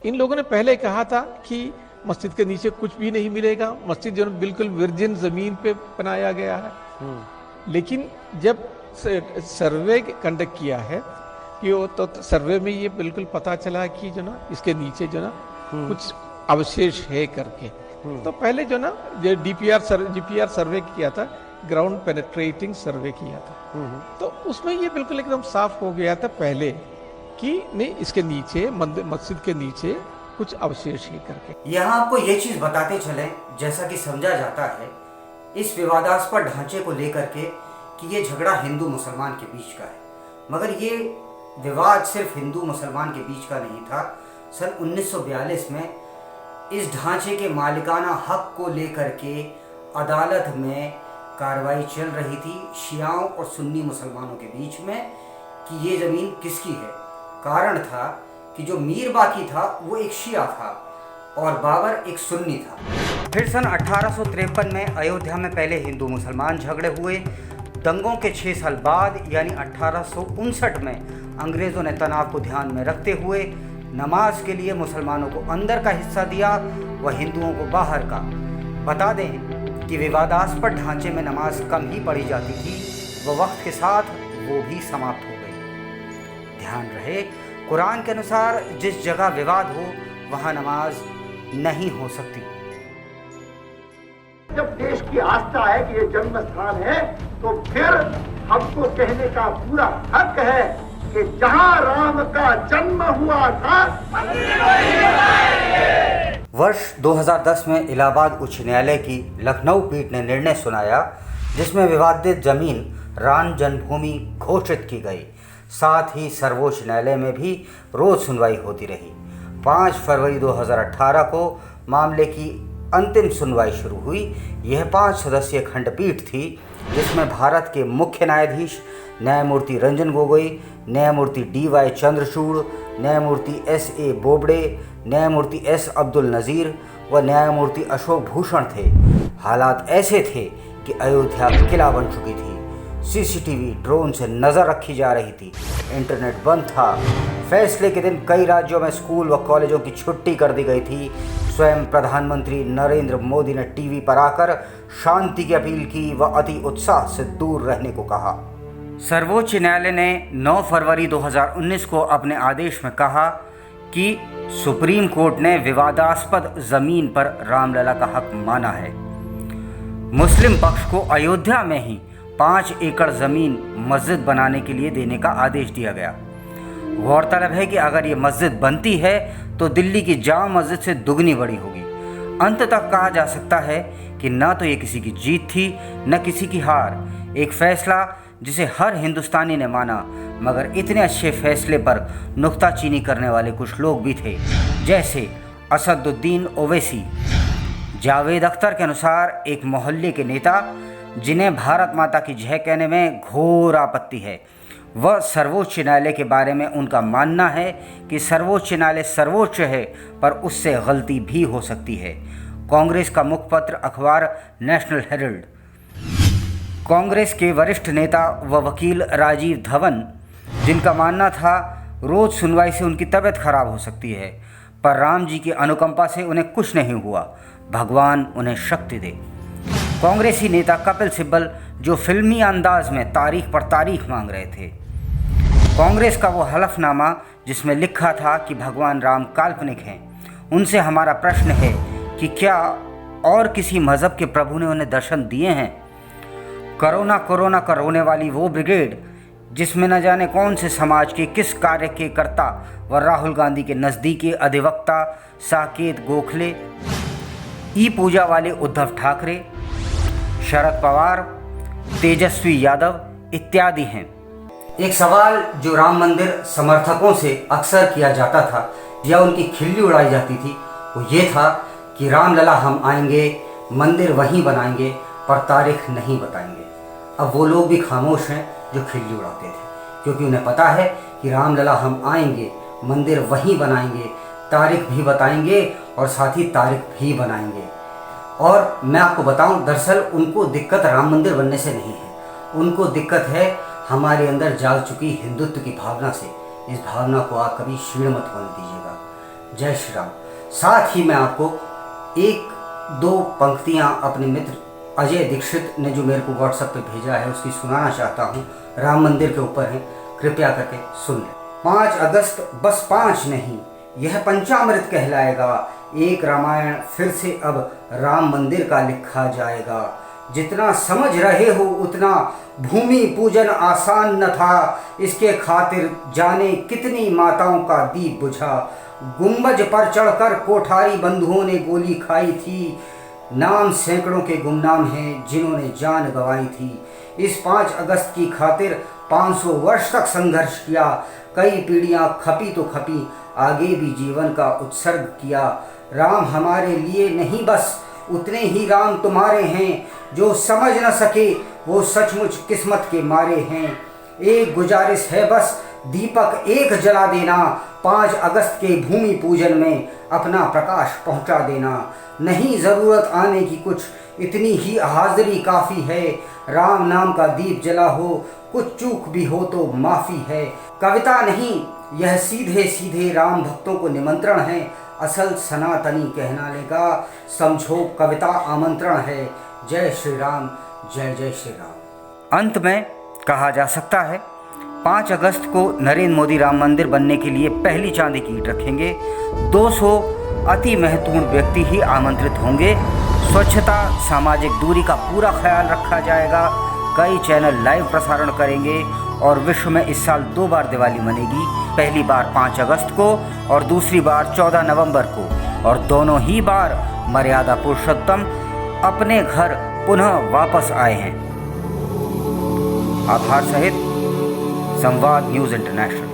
इन लोगों ने पहले कहा था कि मस्जिद के नीचे कुछ भी नहीं मिलेगा, मस्जिद जो बिल्कुल वर्जिन जमीन पे बनाया गया है। लेकिन जब सर्वे कंडक्ट किया है कि वो तो सर्वे में ये बिल्कुल पता चला कि जो ना इसके नीचे जो ना कुछ अवशेष है करके। तो पहले जो ना जीपीआर सर्वे किया था, ग्राउंड पेनेट्रेटिंग सर्वे किया था, तो उसमें ये बिल्कुल एकदम साफ हो गया था पहले कि नहीं इसके नीचे मस्जिद के नीचे कुछ अवशेष है करके। यहाँ आपको ये चीज बताते चले, जैसा कि समझा जाता है इस विवादास्पद ढांचे को लेकर के कि ये झगड़ा हिंदू मुसलमान के बीच का है, मगर ये विवाद सिर्फ हिंदू मुसलमान के बीच का नहीं था। सन 1942 में इस ढांचे के मालिकाना हक को लेकर के अदालत में कार्रवाई चल रही थी शियाओं और सुन्नी मुसलमानों के बीच में कि ये ज़मीन किसकी है। कारण था कि जो मीर बाकी था वो एक शिया था और बाबर एक सुन्नी था। फिर सन 1853 में अयोध्या में पहले हिंदू मुसलमान झगड़े हुए। दंगों के 6 साल बाद यानी 1859 में अंग्रेज़ों ने तनाव को ध्यान में रखते हुए नमाज के लिए मुसलमानों को अंदर का हिस्सा दिया व हिंदुओं को बाहर का। बता दें कि विवादास्पद ढांचे में नमाज कम ही पढ़ी जाती थी व वक्त के साथ वो भी समाप्त हो गई। ध्यान रहे, कुरान के अनुसार जिस जगह विवाद हो वहाँ नमाज नहीं हो सकती। जब देश की आस्था है कि ये जन्म स्थान है, तो फिर हमको कहने का पूरा हक है कि जहां राम का जन्म हुआ था। वर्ष 2010 में इलाहाबाद उच्च न्यायालय की लखनऊ पीठ ने निर्णय सुनाया जिसमें विवादित जमीन राम जन्मभूमि घोषित की गई। साथ ही सर्वोच्च न्यायालय में भी रोज सुनवाई होती रही। 5 फरवरी 2018 को मामले की अंतिम सुनवाई शुरू हुई। यह 5 सदस्यीय खंडपीठ थी जिसमें भारत के मुख्य न्यायाधीश न्यायमूर्ति रंजन गोगोई, न्यायमूर्ति DY चंद्रचूड़, न्यायमूर्ति SA बोबडे, न्यायमूर्ति S अब्दुल नज़ीर व न्यायमूर्ति अशोक भूषण थे। हालात ऐसे थे कि अयोध्या किला बन चुकी थी। CCTV ड्रोन से नज़र रखी जा रही थी। इंटरनेट बंद था। फैसले के दिन कई राज्यों में स्कूल व कॉलेजों की छुट्टी कर दी गई थी। स्वयं प्रधानमंत्री नरेंद्र मोदी ने टीवी पर आकर शांति की अपील की व अति उत्साह से दूर रहने को कहा। सर्वोच्च न्यायालय ने 9 फरवरी 2019 को अपने आदेश में कहा कि सुप्रीम कोर्ट ने विवादास्पद जमीन पर रामलला का हक माना है। मुस्लिम पक्ष को अयोध्या में ही 5 एकड़ जमीन मस्जिद बनाने के लिए देने का आदेश दिया गया। गौरतलब है कि अगर ये मस्जिद बनती है तो दिल्ली की जामा मस्जिद से दुगनी बड़ी होगी। अंततः कहा जा सकता है कि न तो ये किसी की जीत थी न किसी की हार। एक फैसला जिसे हर हिंदुस्तानी ने माना, मगर इतने अच्छे फैसले पर नुक्ताचीनी करने वाले कुछ लोग भी थे, जैसे असदुद्दीन ओवैसी। जावेद अख्तर के अनुसार एक मोहल्ले के नेता जिन्हें भारत माता की जय कहने में घोर आपत्ति है, वह सर्वोच्च न्यायालय के बारे में उनका मानना है कि सर्वोच्च न्यायालय सर्वोच्च है पर उससे गलती भी हो सकती है। कांग्रेस का मुखपत्र अखबार नेशनल हेरल्ड। कांग्रेस के वरिष्ठ नेता व वकील राजीव धवन, जिनका मानना था रोज सुनवाई से उनकी तबीयत खराब हो सकती है, पर राम जी की अनुकंपा से उन्हें कुछ नहीं हुआ, भगवान उन्हें शक्ति दे। कांग्रेसी नेता कपिल सिब्बल, जो फिल्मी अंदाज में तारीख पर तारीख मांग रहे थे। कांग्रेस का वो हलफनामा जिसमें लिखा था कि भगवान राम काल्पनिक हैं। उनसे हमारा प्रश्न है कि क्या और किसी मज़हब के प्रभु ने उन्हें दर्शन दिए हैं? कोरोना का रोने वाली वो ब्रिगेड जिसमें न जाने कौन से समाज के किस कार्य के कर्ता व राहुल गांधी के नज़दीकी अधिवक्ता साकेत गोखले, ई पूजा वाले उद्धव ठाकरे, शरद पवार, तेजस्वी यादव इत्यादि हैं। एक सवाल जो राम मंदिर समर्थकों से अक्सर किया जाता था या उनकी खिल्ली उड़ाई जाती थी, वो ये था कि रामलला हम आएंगे, मंदिर वहीं बनाएंगे, पर तारीख नहीं बताएंगे। अब वो लोग भी खामोश हैं जो खिल्ली उड़ाते थे, क्योंकि उन्हें पता है कि रामलला हम आएंगे, मंदिर वहीं बनाएंगे, तारीख भी बताएंगे और साथ ही तारीख भी बनाएंगे। और मैं आपको बताऊं, दरअसल उनको दिक्कत राम मंदिर बनने से नहीं है, उनको दिक्कत है हमारे अंदर जाग चुकी हिंदुत्व की भावना से। इस भावना को आप कभी क्षीण मत होने दीजिएगा। जय श्री राम। साथ ही मैं आपको 1-2 पंक्तियां अपने मित्र अजय दीक्षित ने जो मेरे को व्हाट्सएप पे भेजा है उसकी सुनाना चाहता हूँ। राम मंदिर के ऊपर है, कृपया करके सुन लें। 5 अगस्त बस 5 नहीं, यह पंचामृत कहलाएगा। एक रामायण फिर से अब राम मंदिर का लिखा जाएगा। जितना समझ रहे हो उतना भूमि पूजन आसान न था, इसके खातिर जाने कितनी माताओं का दीप बुझा। गुंबज पर चढ़कर कोठारी बंधुओं ने गोली खाई थी, नाम सैकड़ों के गुमनाम हैं जिन्होंने जान गंवाई थी। इस 5 अगस्त की खातिर 500 वर्ष तक संघर्ष किया, कई पीढ़ियां खपी तो खपी, आगे भी जीवन का उत्सर्ग किया। राम हमारे लिए नहीं बस उतने ही राम तुम्हारे हैं, जो समझ न सके वो सचमुच किस्मत के मारे हैं। एक गुजारिश है बस, दीपक एक जला देना, 5 अगस्त के भूमि पूजन में अपना प्रकाश पहुंचा देना। नहीं ज़रूरत आने की कुछ, इतनी ही हाजिरी काफ़ी है। राम नाम का दीप जला हो, कुछ चूक भी हो तो माफ़ी है। कविता नहीं, यह सीधे सीधे राम भक्तों को निमंत्रण है। असल सनातनी कहनाने का समझो कविता आमंत्रण है। जय श्री राम, जय जय श्री राम। अंत में कहा जा सकता है 5 अगस्त को नरेंद्र मोदी राम मंदिर बनने के लिए पहली चांदी की ईंट रखेंगे। 200 अति महत्वपूर्ण व्यक्ति ही आमंत्रित होंगे। स्वच्छता, सामाजिक दूरी का पूरा ख्याल रखा जाएगा। कई चैनल लाइव प्रसारण करेंगे और विश्व में इस साल 2 बार दिवाली मनेगी। पहली बार 5 अगस्त को और दूसरी बार 14 नवंबर को, और दोनों ही बार मर्यादा पुरुषोत्तम अपने घर पुनः वापस आए हैं। आभार सहित संवाद न्यूज़ इंटरनेशनल।